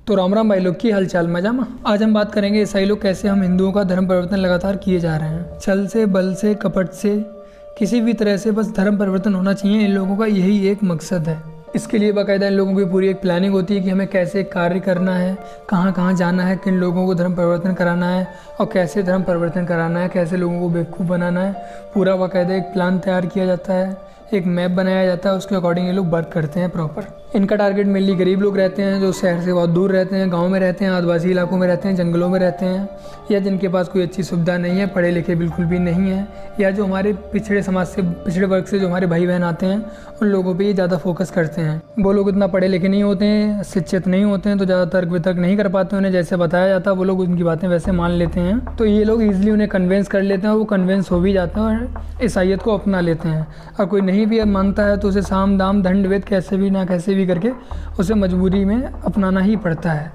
तो राम राम भाई लोग की हालचाल मजा में। आज हम बात करेंगे ईसाई लोग कैसे हम हिंदुओं का धर्म परिवर्तन लगातार किए जा रहे हैं। छल से, बल से, कपट से, किसी भी तरह से बस धर्म परिवर्तन होना चाहिए। इन लोगों का यही एक मकसद है। इसके लिए बाकायदा इन लोगों की पूरी एक प्लानिंग होती है कि हमें कैसे कार्य करना है, कहाँ कहाँ जाना है, किन लोगों को धर्म परिवर्तन कराना है और कैसे धर्म परिवर्तन कराना है, कैसे लोगों को बेवकूफ़ बनाना है। पूरा बाकायदा एक प्लान तैयार किया जाता है, एक मैप बनाया जाता है, उसके अकॉर्डिंग ये लोग वर्क करते हैं प्रॉपर। इनका टारगेट मेनली गरीब लोग रहते हैं, जो शहर से बहुत दूर रहते हैं, गांव में रहते हैं, आदिवासी इलाकों में रहते हैं, जंगलों में रहते हैं, या जिनके पास कोई अच्छी सुविधा नहीं है, पढ़े लिखे बिल्कुल भी नहीं है, या जो हमारे पिछड़े समाज से, पिछड़े वर्ग से जो हमारे भाई बहन आते हैं, उन लोगों पे ये ज़्यादा फोकस करते हैं। वो लोग इतना पढ़े लिखे नहीं होते हैं, शिक्षित नहीं होते हैं, तो ज़्यादा तर्क वितर्क नहीं कर पाते। उन्हें जैसे बताया जाता है वो लोग उनकी बातें वैसे मान लेते हैं। तो ये लोग ईजिली उन्हें कन्विंस कर लेते हैं और वो कन्विंस हो भी जाते हैं और ईसाइयत को अपना लेते हैं। और कोई नहीं भी मानता है तो उसे साम दाम दंड वेद कैसे भी करके उसे मजबूरी में अपनाना ही पड़ता है,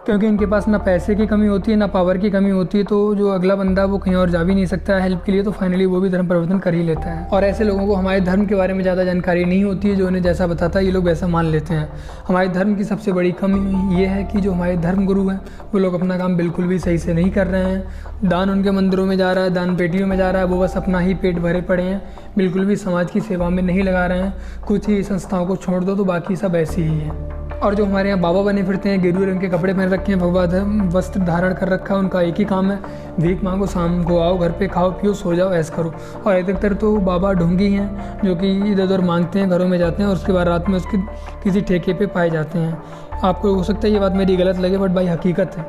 क्योंकि इनके पास ना पैसे की कमी होती है ना पावर की कमी होती है। तो जो अगला बंदा वो कहीं और जा भी नहीं सकता है हेल्प के लिए, तो फाइनली वो भी धर्म परिवर्तन कर ही लेता है। और ऐसे लोगों को हमारे धर्म के बारे में ज़्यादा जानकारी नहीं होती है, जो उन्हें जैसा बताता है ये लोग वैसा मान लेते हैं। हमारे धर्म की सबसे बड़ी कमी ये है कि जो हमारे धर्म गुरु हैं वो लोग अपना काम बिल्कुल भी सही से नहीं कर रहे हैं। दान उनके मंदिरों में जा रहा है, दान पेटियों में जा रहा है, वो बस अपना ही पेट भरे पड़े हैं, बिल्कुल भी समाज की सेवा में नहीं लगा रहे हैं। कुछ ही संस्थाओं को छोड़ दो तो बाकी सब ऐसी ही है। और जो हमारे यहाँ बाबा बने फिरते हैं, गेरुए रंग के कपड़े पहन रखे हैं, भगवा वस्त्र धारण कर रखा है, उनका एक ही काम है, भीख मांगो, शाम को आओ, घर पे खाओ पियो सो जाओ, ऐसा करो। और अधिकतर तो बाबा ढोंगी हैं जो कि इधर उधर मांगते हैं, घरों में जाते हैं और उसके बाद रात में उसकी किसी ठेके पे पाए जाते हैं। आपको हो सकता है ये बात मेरी गलत लगे, बट भाई हकीकत है,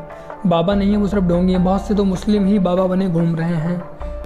बाबा नहीं है वो सिर्फ ढोंगी हैं। बहुत से तो मुस्लिम ही बाबा बने घूम रहे हैं,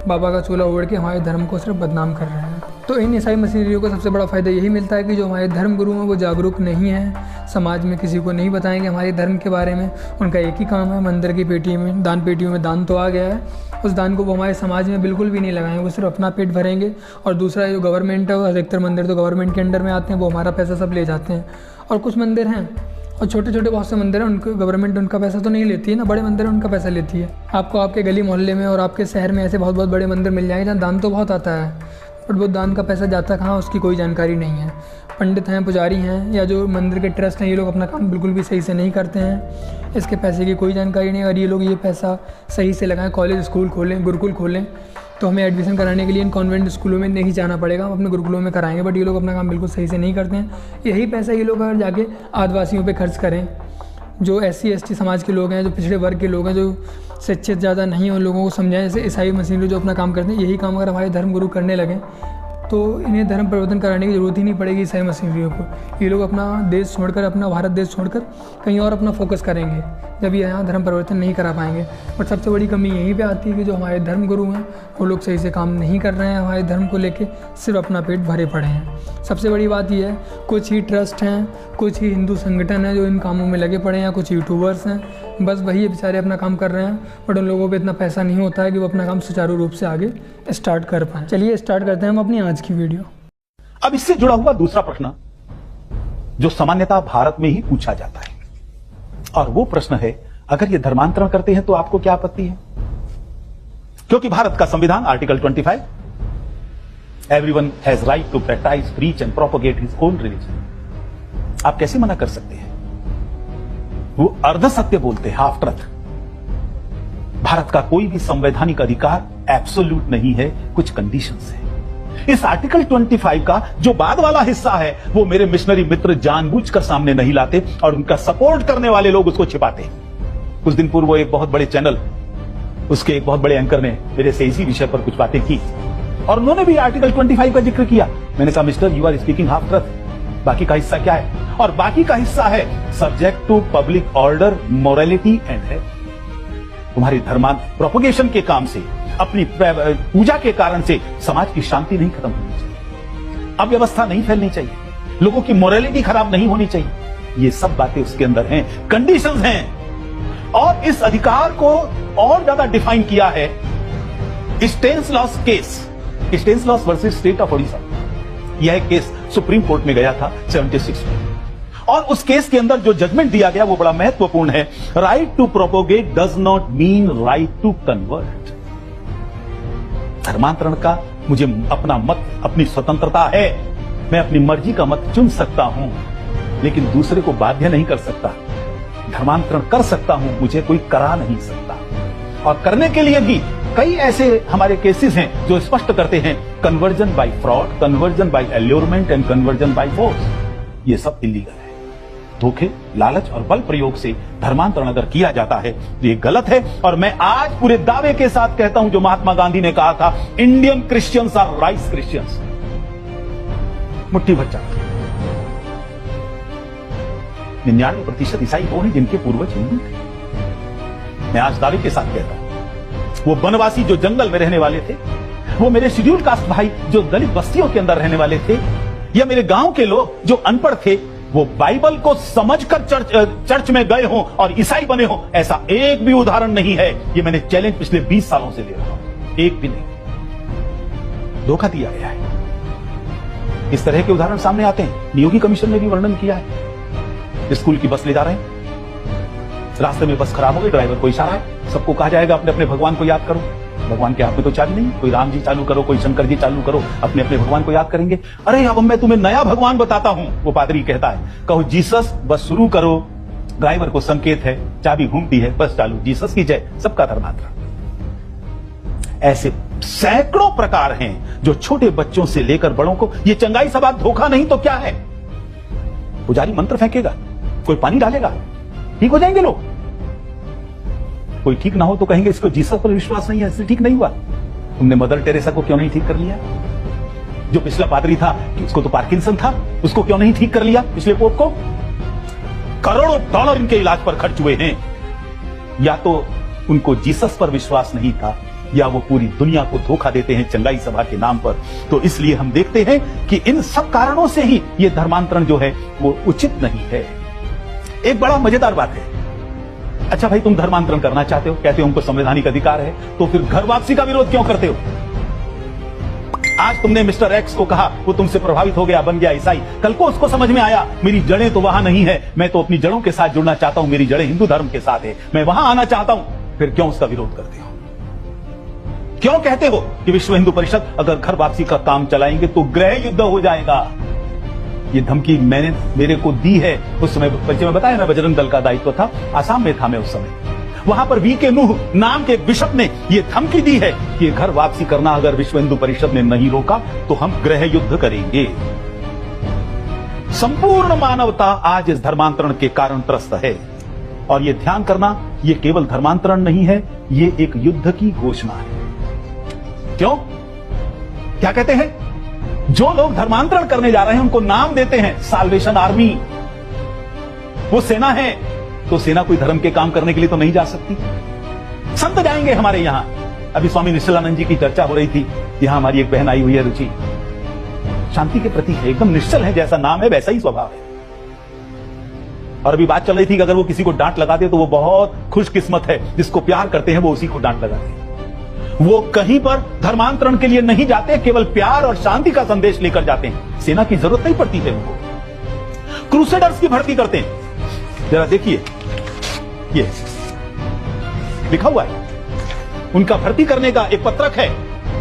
बाबा का चोला ओढ़ के हमारे धर्म को सिर्फ बदनाम कर रहे हैं। तो इन ईसाई मशीनरियों को सबसे बड़ा फ़ायदा यही मिलता है कि जो हमारे धर्म गुरु हैं वो जागरूक नहीं हैं, समाज में किसी को नहीं बताएंगे हमारे धर्म के बारे में। उनका एक ही काम है, मंदिर की पेटी में, दान पेटियों में दान तो आ गया है, उस दान को वो हमारे समाज में बिल्कुल भी नहीं लगाएंगे, वो सिर्फ अपना पेट भरेंगे। और दूसरा जो गवर्नमेंट है, अधिकतर मंदिर तो गवर्नमेंट के अंडर में आते हैं, वो हमारा पैसा सब ले जाते हैं। और कुछ मंदिर हैं और छोटे छोटे बहुत से मंदिर हैं, उनको गवर्नमेंट उनका पैसा तो नहीं लेती है ना, बड़े मंदिर हैं उनका पैसा लेती है। आपको आपके गली मोहल्ले में और आपके शहर में ऐसे बहुत बहुत बड़े मंदिर मिल जाएंगे जहाँ दान तो बहुत आता है, बट वो दान का पैसा जाता कहाँ उसकी कोई जानकारी नहीं है। पंडित हैं, पुजारी हैं, या जो मंदिर के ट्रस्ट हैं, ये लोग अपना काम बिल्कुल भी सही से नहीं करते हैं, इसके पैसे की कोई जानकारी नहीं। और ये लोग ये पैसा सही से लगाएं, कॉलेज स्कूल खोलें, गुरुकुल खोलें, तो हमें एडमिशन कराने के लिए इन कॉन्वेंट स्कूलों में नहीं जाना पड़ेगा, हम अपने गुरुकुलों में कराएंगे। बट ये लोग अपना काम बिल्कुल सही से नहीं करते हैं। यही पैसा ये लोग अगर जाके आदिवासियों पे खर्च करें, जो SC ST समाज के लोग हैं, जो पिछड़े वर्ग के लोग हैं, जो शिक्षित ज़्यादा नहीं हैं, उन लोगों को समझाएं। जैसे ईसाई मशीनरी जो अपना काम करते हैं, यही काम अगर हमारे धर्म गुरु करने लगें तो इन्हें धर्म परिवर्तन कराने की ज़रूरत ही नहीं पड़ेगी ईसाई मशीनरियों को। ये लोग अपना देश छोड़कर, अपना भारत देश छोड़कर कहीं और अपना फोकस करेंगे जब ये यहाँ धर्म परिवर्तन नहीं करा पाएंगे। बट सबसे बड़ी कमी यहीं पे आती है कि जो हमारे धर्म गुरु हैं वो लोग सही से काम नहीं कर रहे हैं, हमारे धर्म को लेके सिर्फ अपना पेट भरे पड़े हैं। सबसे बड़ी बात यह है, कुछ ही ट्रस्ट हैं, कुछ ही हिंदू संगठन हैं जो इन कामों में लगे पड़े हैं, कुछ यूट्यूबर्स हैं, बस वही बेचारे अपना काम कर रहे हैं। बट उन लोगों पे इतना पैसा नहीं होता है कि वो अपना काम सुचारू रूप से आगे स्टार्ट कर पाएँ। चलिए स्टार्ट करते हैं हम अपनी आज की वीडियो। अब इससे जुड़ा हुआ दूसरा प्रश्न जो सामान्यतः भारत में ही पूछा जाता है, और वो प्रश्न है, अगर ये धर्मांतरण करते हैं तो आपको क्या आपत्ति है? क्योंकि भारत का संविधान article 25, everyone has right to practice, preach and propagate his own religion. आप कैसे मना कर सकते हैं? वो अर्ध सत्य बोलते हैं, हाफ ट्रुथ। भारत का कोई भी संवैधानिक अधिकार एब्सोल्यूट नहीं है, कुछ कंडीशंस है। इस आर्टिकल 25 का जो बाद वाला हिस्सा है वो मेरे मिशनरी मित्र जानबूझकर सामने नहीं लाते और उनका सपोर्ट करने वाले लोग उसको छिपाते हैं। कुछ दिन पूर्व एक बहुत बड़े चैनल, उसके एक बहुत बड़े एंकर ने मेरे से इसी विषय पर कुछ बातें की और उन्होंने भी आर्टिकल 25 का जिक्र किया। मैंने कहा, mister you are speaking half truth, बाकी का हिस्सा क्या है? और बाकी का हिस्सा है subject to public order, morality and health. तुम्हारी धर्मांत प्रोपोगेशन के काम से, अपनी पूजा के कारण से समाज की शांति नहीं खत्म होनी चाहिए, अव्यवस्था नहीं फैलनी चाहिए, लोगों की मोरालिटी खराब नहीं होनी चाहिए। ये सब बातें उसके अंदर हैं, कंडीशंस हैं। और इस अधिकार को और ज्यादा डिफाइन किया है Stanislaus case, Stanislaus versus state of Odisha. यह केस सुप्रीम कोर्ट में गया था 76 में, और उस केस के अंदर जो जजमेंट दिया गया वो बड़ा महत्वपूर्ण है। Right to propagate does not mean right to convert. धर्मांतरण का मुझे अपना मत, अपनी स्वतंत्रता है, मैं अपनी मर्जी का मत चुन सकता हूं, लेकिन दूसरे को बाध्य नहीं कर सकता। धर्मांतरण कर सकता हूं, मुझे कोई करा नहीं सकता। और करने के लिए भी कई ऐसे हमारे केसेस हैं जो स्पष्ट करते हैं conversion by fraud, conversion by allurement and conversion by force. ये सब इलीगल है। धोखे, लालच और बल प्रयोग से धर्मांतरण अगर किया जाता है तो ये गलत है। और मैं आज पूरे दावे के साथ कहता हूं जो महात्मा गांधी ने कहा था, Indian Christians are rice Christians. मुट्ठी भर चावल। 99% ईसाई वो हैं जिनके पूर्वज हिंदू थे। मैं आज दावे के साथ कहता हूं, वो वनवासी जो जंगल में रहने वाले थे, वो मेरे शेड्यूल कास्ट भाई जो दलित बस्तियों के अंदर रहने वाले थे, या मेरे गांव के लोग जो अनपढ़ थे, वो बाइबल को समझकर चर्च में गए हों और ईसाई बने हों, ऐसा एक भी उदाहरण नहीं है। ये मैंने चैलेंज पिछले 20 सालों से ले रहा हूं, एक भी नहीं। धोखा दिया गया है। इस तरह के उदाहरण सामने आते हैं। नियोगी कमीशन ने भी वर्णन किया है। स्कूल की बस ले जा रहे हैं, रास्ते में बस खराब हो गई, ड्राइवर को इशारा है, सबको कहा जाएगा अपने अपने भगवान को याद करो। भगवान के हाथ में तो चाबी नहीं, कोई राम जी चालू करो, कोई शंकर जी चालू करो, अपने अपने भगवान को याद करेंगे। अरे अब मैं तुम्हें नया भगवान बताता हूं, वो पादरी कहता है, कहो जीसस, बस शुरू करो। ड्राइवर को संकेत है, चाबी घूमती है, बस चालू, जीसस की जय। सबका धर्मांतरण। ऐसे सैकड़ों प्रकार हैं जो छोटे बच्चों से लेकर बड़ों को, ये चंगाई सभा धोखा नहीं तो क्या है? पुजारी मंत्र फेंकेगा, कोई पानी डालेगा, ठीक हो जाएंगे लोग। कोई ठीक ना हो तो कहेंगे इसको जीसस पर विश्वास नहीं है, इसलिए ठीक नहीं हुआ। तुमने मदर टेरेसा को क्यों नहीं ठीक कर लिया? जो पिछला पादरी था, उसको तो पार्किंसन था, उसको क्यों नहीं ठीक कर लिया पिछले पोप को? करोड़ों डॉलर इनके इलाज पर खर्च हुए हैं। या तो उनको जीसस पर विश्वास नहीं था, या वो पूरी दुनिया को धोखा देते हैं चंगाई सभा के नाम पर। तो इसलिए हम देखते हैं कि इन सब कारणों से ही ये धर्मांतरण जो है वो उचित नहीं है। एक बड़ा मजेदार बात है, अच्छा भाई तुम धर्मांतरण करना चाहते हो, कहते हो हमको संवैधानिक अधिकार है, तो फिर घर वापसी का विरोध क्यों करते हो? आज तुमने मिस्टर एक्स को कहा, वो तुमसे प्रभावित हो गया, बन गया ईसाई। कल को उसको समझ में आया मेरी जड़ें तो वहां नहीं है, मैं तो अपनी जड़ों के साथ जुड़ना चाहता हूं, मेरी जड़ें हिंदू धर्म के साथ है, मैं वहां आना चाहता हूं। फिर क्यों उसका विरोध करते हो? क्यों कहते हो कि विश्व हिंदू परिषद अगर घर वापसी का काम चलाएंगे तो गृह युद्ध हो जाएगा? ये धमकी मैंने मेरे को दी है। उस समय परिचय में बताया ना, बजरंग दल का दायित्व था, आसाम में था मैं उस समय। वहां पर वीके नूह नाम के बिशप ने यह धमकी दी है कि घर वापसी करना अगर विश्व हिंदू परिषद ने नहीं रोका तो हम गृह युद्ध करेंगे। संपूर्ण मानवता आज इस धर्मांतरण के कारण त्रस्त है। और ये ध्यान करना, ये केवल धर्मांतरण नहीं है, ये एक युद्ध की घोषणा है। क्यों? क्या कहते हैं? जो लोग धर्मांतरण करने जा रहे हैं उनको नाम देते हैं साल्वेशन आर्मी। वो सेना है, तो सेना कोई धर्म के काम करने के लिए तो नहीं जा सकती। संत जाएंगे हमारे यहां। अभी स्वामी निश्चलानंद जी की चर्चा हो रही थी, यहां हमारी एक बहन आई हुई है रुचि, शांति के प्रति है, एकदम निश्चल है, जैसा नाम है वैसा ही स्वभाव है। और अभी बात चल रही थी कि अगर वो किसी को डांट लगाते तो वो बहुत खुशकिस्मत है, जिसको प्यार करते हैं वो उसी को डांट लगाते हैं। वो कहीं पर धर्मांतरण के लिए नहीं जाते, केवल प्यार और शांति का संदेश लेकर जाते हैं। सेना की जरूरत नहीं पड़ती है उनको। क्रूसेडर्स की भर्ती करते हैं, जरा देखिए ये लिखा हुआ है, उनका भर्ती करने का एक पत्रक है,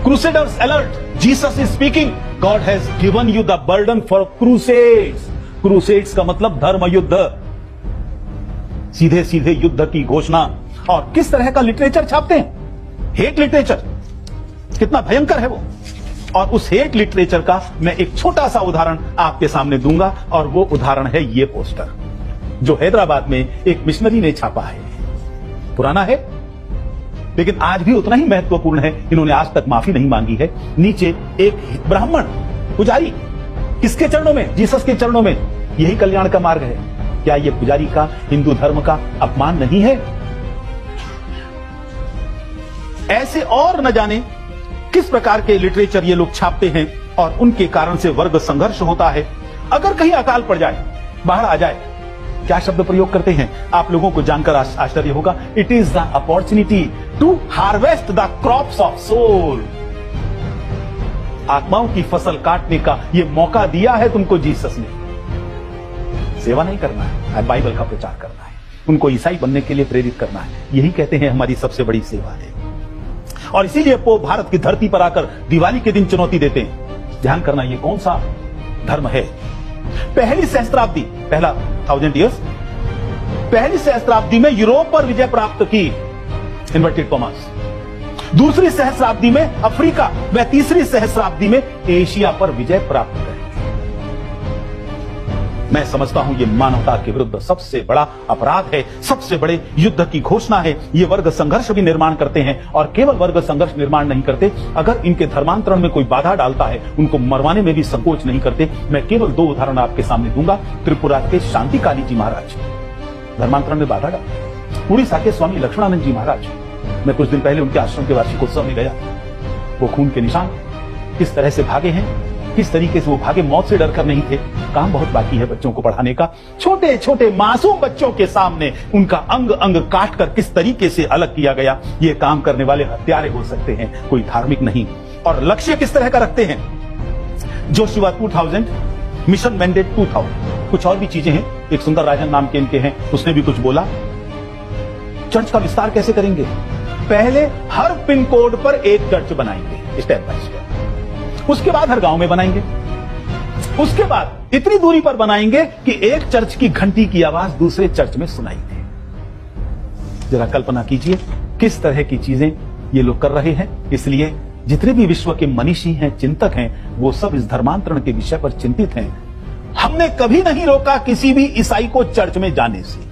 crusaders alert, Jesus is speaking, God has given you the burden for crusades. Crusades का मतलब धर्म युद्ध, सीधे सीधे युद्ध की घोषणा। और किस तरह का लिटरेचर छापते हैं? Hate literature. कितना भयंकर है वो। और उस हेट लिटरेचर का मैं एक छोटा सा उदाहरण आपके सामने दूंगा, और वो उदाहरण है ये पोस्टर जो हैदराबाद में एक मिशनरी ने छापा है। पुराना है लेकिन आज भी उतना ही महत्वपूर्ण है। इन्होंने आज तक माफी नहीं मांगी है। नीचे एक ब्राह्मण पुजारी, किसके चरणों में? जीसस के चरणों में। यही कल्याण का मार्ग है। क्या यह पुजारी का, हिंदू धर्म का अपमान नहीं है? ऐसे और न जाने किस प्रकार के लिटरेचर ये लोग छापते हैं, और उनके कारण से वर्ग संघर्ष होता है। अगर कहीं अकाल पड़ जाए, बाढ़ आ जाए, क्या शब्द प्रयोग करते हैं आप लोगों को जानकर आश्चर्य होगा, it is the opportunity to harvest the crops of soul. आत्माओं की फसल काटने का ये मौका दिया है तुमको जीसस ने। सेवा नहीं करना है, बाइबल का प्रचार करना है, उनको ईसाई बनने के लिए प्रेरित करना है। यही कहते हैं हमारी सबसे बड़ी सेवा है। और इसीलिए पोप भारत की धरती पर आकर दिवाली के दिन चुनौती देते हैं। ध्यान करना, ये कौन सा धर्म है? पहली सहस्त्राब्दी, पहला 1000 ईयर्स, पहली सहस्त्राब्दी में यूरोप पर विजय प्राप्त की, इन्वर्टेड कॉमर्स, दूसरी सहस्राब्दी में अफ्रीका व तीसरी सहस्राब्दी में एशिया पर विजय प्राप्त करेंगे। मैं समझता हूं यह मानवता के विरुद्ध सबसे बड़ा अपराध है, सबसे बड़े युद्ध की घोषणा है। ये वर्ग संघर्ष भी निर्माण करते हैं और केवल वर्ग संघर्ष निर्माण नहीं करते, अगर इनके धर्मांतरण में कोई बाधा डालता है उनको मरवाने में भी संकोच नहीं करते। मैं केवल 2 उदाहरण आपके सामने दूंगा। त्रिपुरा के शांतिकाली जी महाराज धर्मांतरण में बाधा डाली, उड़ीसा के स्वामी लक्ष्मणानंद जी महाराज, मैं कुछ दिन पहले उनके आश्रम के वार्षिकोत्सव में गया, वो खून के निशान किस तरह से भागे हैं, किस तरीके से वो भागे, मौत से डरकर नहीं थे। काम बहुत बाकी है बच्चों को पढ़ाने का। छोटे छोटे मासूम बच्चों के सामने उनका अंग अंग काटकर किस तरीके से अलग किया गया, ये काम करने वाले हत्यारे हो सकते हैं, कोई धार्मिक नहीं। और लक्ष्य किस तरह का रखते हैं, जोशुआ 2000, मिशन मैंडेट 2000, कुछ और भी चीजें हैं। एक सुंदर राजन नाम के इनके हैं, उसने भी कुछ बोला। चर्च का विस्तार कैसे करेंगे, पहले हर पिन कोड पर एक चर्च बनाएंगे स्टेप बाय स्टेप, उसके बाद हर गांव में बनाएंगे, उसके बाद इतनी दूरी पर बनाएंगे कि एक चर्च की घंटी की आवाज दूसरे चर्च में सुनाई दे। जरा कल्पना कीजिए किस तरह की चीजें ये लोग कर रहे हैं। इसलिए जितने भी विश्व के मनीषी हैं, चिंतक हैं, वो सब इस धर्मांतरण के विषय पर चिंतित हैं। हमने कभी नहीं रोका किसी भी ईसाई को चर्च में जाने से।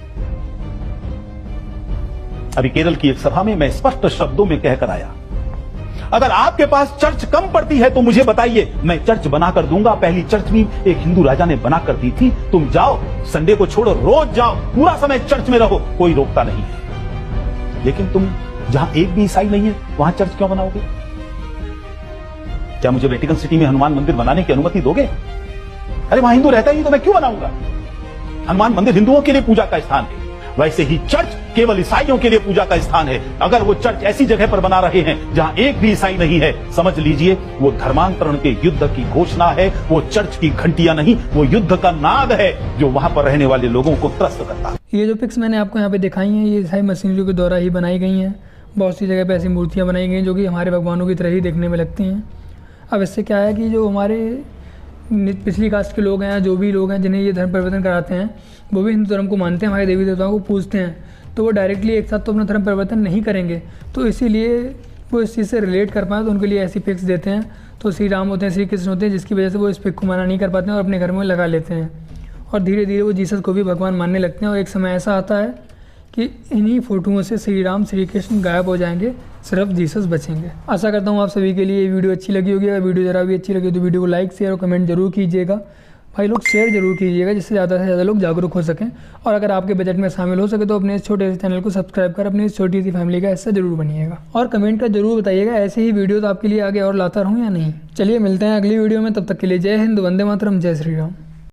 अभी केरल की एक सभा में मैं स्पष्ट शब्दों में कहकर आया, अगर आपके पास चर्च कम पड़ती है तो मुझे बताइए, मैं चर्च बनाकर दूंगा। पहली चर्च भी एक हिंदू राजा ने बनाकर दी थी। तुम जाओ, संडे को छोड़ो, रोज जाओ, पूरा समय चर्च में रहो, कोई रोकता नहीं है। लेकिन तुम जहां एक भी ईसाई नहीं है वहां चर्च क्यों बनाओगे? क्या मुझे वेटिकन सिटी में हनुमान मंदिर बनाने की अनुमति दोगे? अरे वहां हिंदू रहता ही तो मैं क्यों बनाऊंगा? हनुमान मंदिर हिंदुओं के लिए पूजा का स्थान है, वैसे ही चर्च केवल ईसाइयों के लिए पूजा का स्थान है। अगर वो चर्च ऐसी जगह पर बना रहे हैं जहां एक भी ईसाई नहीं है, समझ लीजिए वो धर्मांतरण के युद्ध की घोषणा है। वो चर्च की घंटियां नहीं, वो युद्ध का नाद है जो वहां पर रहने वाले लोगों को त्रस्त करता है। ये जो पिक्स मैंने आपको यहाँ पे दिखाई हैं, ये ईसाई मशीनरी के द्वारा ही बनाई गई हैं। बहुत सी जगह पे ऐसी मूर्तियाँ बनाई गई हैं जो कि हमारे भगवानों की तरह ही देखने में लगती हैं। अब इससे क्या है कि जो हमारे पिछली कास्ट के लोग हैं, जो भी लोग हैं जिन्हें ये धर्म परिवर्तन कराते हैं, वो भी हिंदू धर्म को मानते हैं, हमारे देवी देवताओं को पूजते हैं, तो वो डायरेक्टली एक साथ तो अपना धर्म परिवर्तन नहीं करेंगे। तो इसीलिए वो इस चीज़ से रिलेट कर पाए तो उनके लिए ऐसी पिक्स देते हैं। तो श्री राम होते हैं, श्री कृष्ण होते हैं, जिसकी वजह से वो इस पिक को मना नहीं कर पाते हैं और अपने घर में लगा लेते हैं। और धीरे धीरे वो जीसस को भी भगवान मानने लगते हैं। और एक समय ऐसा आता है कि इन्हीं फोटोओं से श्री राम श्री कृष्ण गायब हो जाएंगे, सिर्फ जीसस बचेंगे। आशा करता हूँ आप सभी के लिए ये वीडियो अच्छी लगी होगी। अगर वीडियो ज़रा भी अच्छी लगी तो वीडियो को लाइक शेयर और कमेंट जरूर कीजिएगा। भाई लोग शेयर जरूर कीजिएगा, जिससे ज़्यादा से ज़्यादा लोग जागरूक हो सकें। और अगर आपके बजट में शामिल हो सके तो अपने इस छोटे से चैनल को सब्सक्राइब कर अपनी इस छोटी सी फैमिली का हिस्सा जरूर बनिएगा। और कमेंट कर जरूर बताइएगा ऐसे ही वीडियोस आपके लिए आगे और लाता रहूँ या नहीं। चलिए मिलते हैं अगली वीडियो में, तब तक के लिए जय हिंद, वंदे मातरम, जय श्री राम।